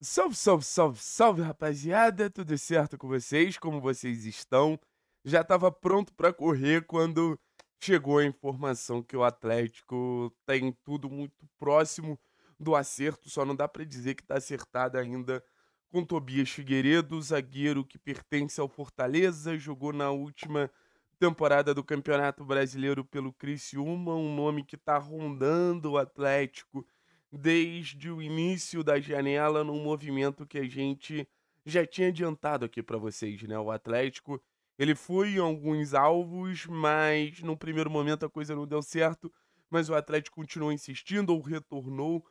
Salve, salve, salve, salve, rapaziada! Tudo certo com vocês? Como vocês estão? Já estava pronto para correr quando chegou a informação que o Atlético tem tudo muito próximo do acerto, só não dá para dizer que está acertado ainda com Tobias Figueiredo, zagueiro que pertence ao Fortaleza, jogou na última temporada do Campeonato Brasileiro pelo Criciúma, um nome que está rondando o Atlético desde o início da janela, num movimento que a gente já tinha adiantado aqui para vocês, né? O Atlético, ele foi em alguns alvos, mas num primeiro momento a coisa não deu certo, mas o Atlético continuou insistindo ou retornou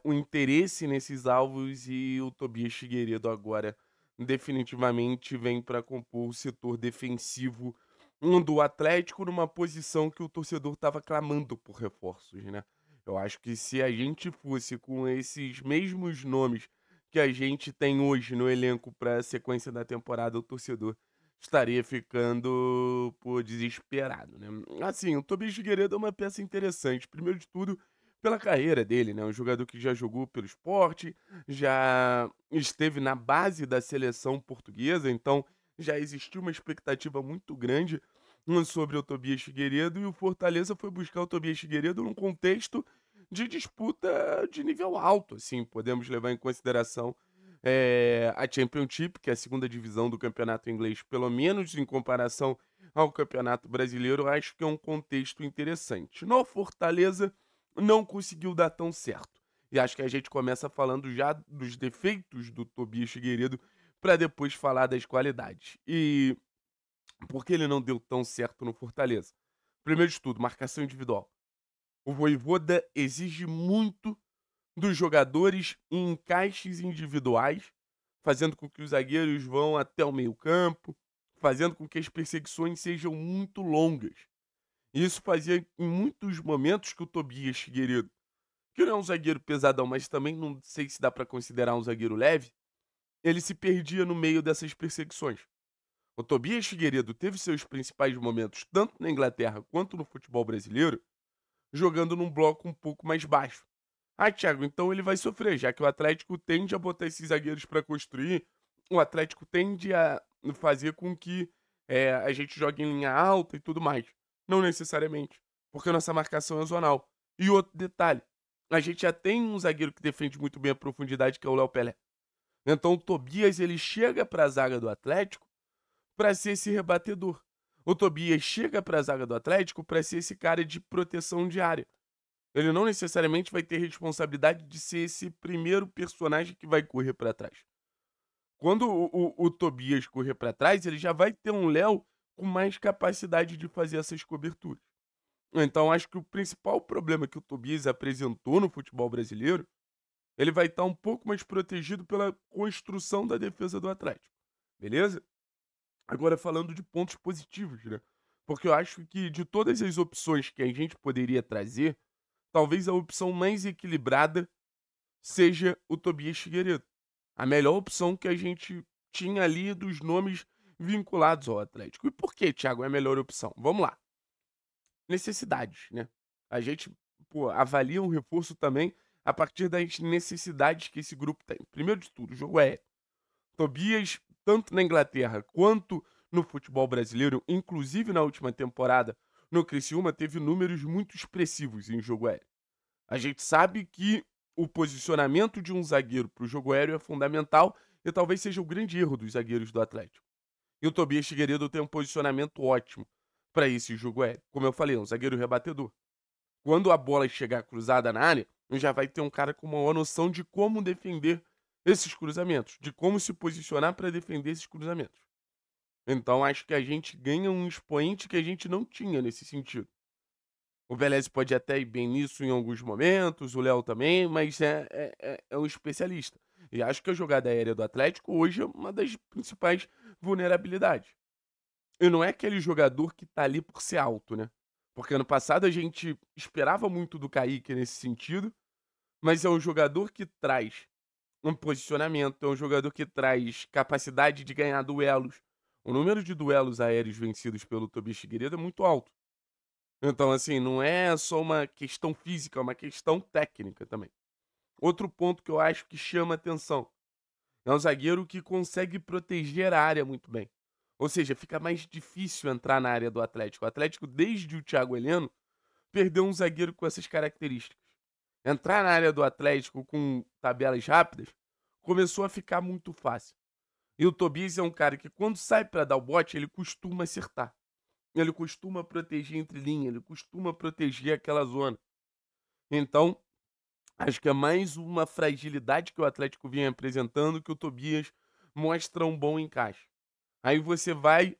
o interesse nesses alvos e o Tobias Figueiredo agora definitivamente vem para compor o setor defensivo do Atlético numa posição que o torcedor estava clamando por reforços, né? Eu acho que se a gente fosse com esses mesmos nomes que a gente tem hoje no elenco para a sequência da temporada, o torcedor estaria ficando, pô, desesperado, né. Assim, o Tobias Figueiredo é uma peça interessante, primeiro de tudo, pela carreira dele, né, um jogador que já jogou pelo Sport, já esteve na base da seleção portuguesa, então já existiu uma expectativa muito grande, sobre o Tobias Figueiredo, e o Fortaleza foi buscar o Tobias Figueiredo num contexto de disputa de nível alto, assim, podemos levar em consideração, a Championship, que é a segunda divisão do campeonato inglês, pelo menos em comparação ao campeonato brasileiro, acho que é um contexto interessante. No Fortaleza, não conseguiu dar tão certo. E acho que a gente começa falando já dos defeitos do Tobias Figueiredo, para depois falar das qualidades. E por que ele não deu tão certo no Fortaleza? Primeiro de tudo, marcação individual. O Vojvoda exige muito dos jogadores em encaixes individuais, fazendo com que os zagueiros vão até o meio-campo, fazendo com que as perseguições sejam muito longas. E isso fazia em muitos momentos que o Tobias Figueiredo, que não é um zagueiro pesadão, mas também não sei se dá para considerar um zagueiro leve, ele se perdia no meio dessas perseguições. O Tobias Figueiredo teve seus principais momentos tanto na Inglaterra quanto no futebol brasileiro jogando num bloco um pouco mais baixo. Ah, Thiago, então ele vai sofrer, já que o Atlético tende a botar esses zagueiros para construir, o Atlético tende a fazer com que a gente jogue em linha alta e tudo mais. Não necessariamente, porque a nossa marcação é zonal. E outro detalhe, a gente já tem um zagueiro que defende muito bem a profundidade, que é o Léo Pelé. Então o Tobias ele chega para a zaga do Atlético para ser esse rebatedor. O Tobias chega para a zaga do Atlético para ser esse cara de proteção de área. Ele não necessariamente vai ter responsabilidade de ser esse primeiro personagem que vai correr para trás. Quando o Tobias correr para trás, ele já vai ter um Léo com mais capacidade de fazer essas coberturas. Então, acho que o principal problema que o Tobias apresentou no futebol brasileiro, ele vai estar um pouco mais protegido pela construção da defesa do Atlético. Beleza? Agora falando de pontos positivos, né? Porque eu acho que de todas as opções que a gente poderia trazer, talvez a opção mais equilibrada seja o Tobias Figueiredo. A melhor opção que a gente tinha ali dos nomes vinculados ao Atlético. E por que, Thiago, é a melhor opção? Vamos lá. Necessidades, né? A gente, pô, avalia um reforço também a partir das necessidades que esse grupo tem. Primeiro de tudo, o jogo é Tobias, tanto na Inglaterra quanto no futebol brasileiro, inclusive na última temporada, no Criciúma, teve números muito expressivos em jogo aéreo. A gente sabe que o posicionamento de um zagueiro para o jogo aéreo é fundamental e talvez seja o grande erro dos zagueiros do Atlético. E o Tobias Figueiredo tem um posicionamento ótimo para esse jogo aéreo. Como eu falei, é um zagueiro rebatedor. Quando a bola chegar cruzada na área, já vai ter um cara com uma noção de como defender esses cruzamentos, de como se posicionar para defender esses cruzamentos. Então acho que a gente ganha um expoente que a gente não tinha nesse sentido. O Velez pode até ir bem nisso em alguns momentos, o Léo também, mas é um especialista. E acho que a jogada aérea do Atlético hoje é uma das principais vulnerabilidades. E não é aquele jogador que tá ali por ser alto, né? Porque ano passado a gente esperava muito do Kaique nesse sentido, mas é um jogador que traz um posicionamento, é um jogador que traz capacidade de ganhar duelos. O número de duelos aéreos vencidos pelo Tobias Figueiredo é muito alto. Então, assim, não é só uma questão física, é uma questão técnica também. Outro ponto que eu acho que chama atenção, é um zagueiro que consegue proteger a área muito bem. Ou seja, fica mais difícil entrar na área do Atlético. O Atlético, desde o Thiago Heleno, perdeu um zagueiro com essas características. Entrar na área do Atlético com tabelas rápidas começou a ficar muito fácil. E o Tobias é um cara que, quando sai para dar o bote, ele costuma acertar. Ele costuma proteger entre linhas, ele costuma proteger aquela zona. Então, acho que é mais uma fragilidade que o Atlético vinha apresentando, que o Tobias mostra um bom encaixe. Aí você vai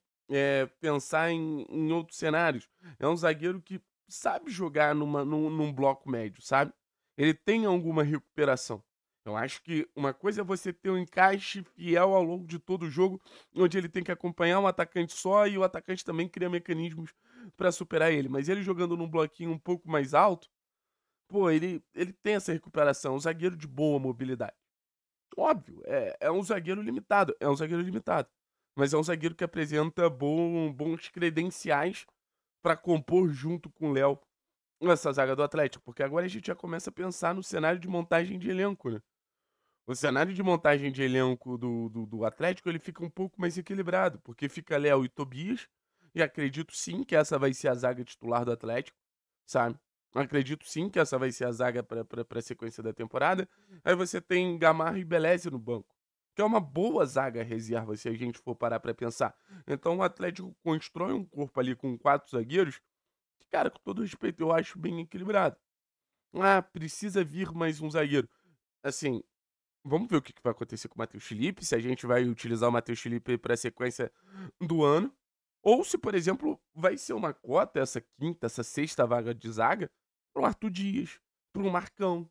pensar em outros cenários. É um zagueiro que sabe jogar num bloco médio, sabe? Ele tem alguma recuperação. Eu acho que uma coisa é você ter um encaixe fiel ao longo de todo o jogo, onde ele tem que acompanhar um atacante só e o atacante também cria mecanismos para superar ele. Mas ele jogando num bloquinho um pouco mais alto, pô, ele tem essa recuperação, um zagueiro de boa mobilidade. Óbvio, é um zagueiro limitado, é um zagueiro limitado. Mas é um zagueiro que apresenta bons credenciais para compor junto com o Léo essa zaga do Atlético, porque agora a gente já começa a pensar no cenário de montagem de elenco, né? O cenário de montagem de elenco do Atlético, ele fica um pouco mais equilibrado, porque fica Léo e Tobias, e acredito sim que essa vai ser a zaga titular do Atlético, sabe? Acredito sim que essa vai ser a zaga para a sequência da temporada. Aí você tem Gamarra e Beleze no banco, que é uma boa zaga reserva se a gente for parar para pensar. Então o Atlético constrói um corpo ali com 4 zagueiros, que, cara, com todo respeito, eu acho bem equilibrado. Ah, precisa vir mais um zagueiro. Assim, vamos ver o que vai acontecer com o Matheus Felipe, se a gente vai utilizar o Matheus Felipe para a sequência do ano, ou se, por exemplo, vai ser uma cota essa quinta, essa sexta vaga de zaga para o Arthur Dias, para o Marcão,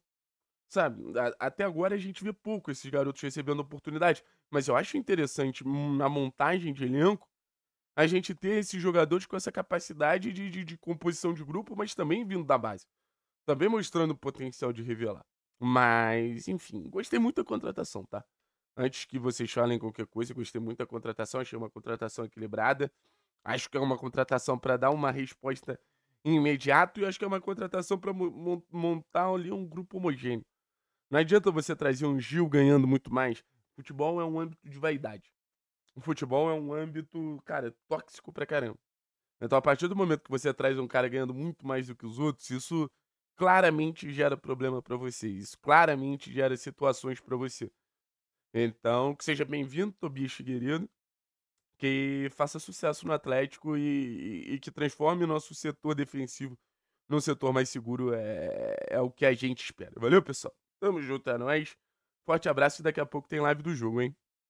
sabe? Até agora a gente vê pouco esses garotos recebendo oportunidade, mas eu acho interessante na montagem de elenco a gente ter esses jogadores com essa capacidade de composição de grupo, mas também vindo da base, também mostrando o potencial de revelar. Mas, enfim, gostei muito da contratação, tá? Antes que vocês falem qualquer coisa, gostei muito da contratação, achei uma contratação equilibrada. Acho que é uma contratação para dar uma resposta imediato e acho que é uma contratação para montar ali um grupo homogêneo. Não adianta você trazer um Gil ganhando muito mais. Futebol é um âmbito de vaidade. O futebol é um âmbito, cara, tóxico pra caramba. Então, a partir do momento que você traz um cara ganhando muito mais do que os outros, isso claramente gera problema pra você. Isso claramente gera situações pra você. Então, que seja bem-vindo, Tobias Figueiredo, que faça sucesso no Atlético e que transforme o nosso setor defensivo num setor mais seguro. É o que a gente espera. Valeu, pessoal? Tamo junto, é nóis. Forte abraço e daqui a pouco tem live do jogo, hein?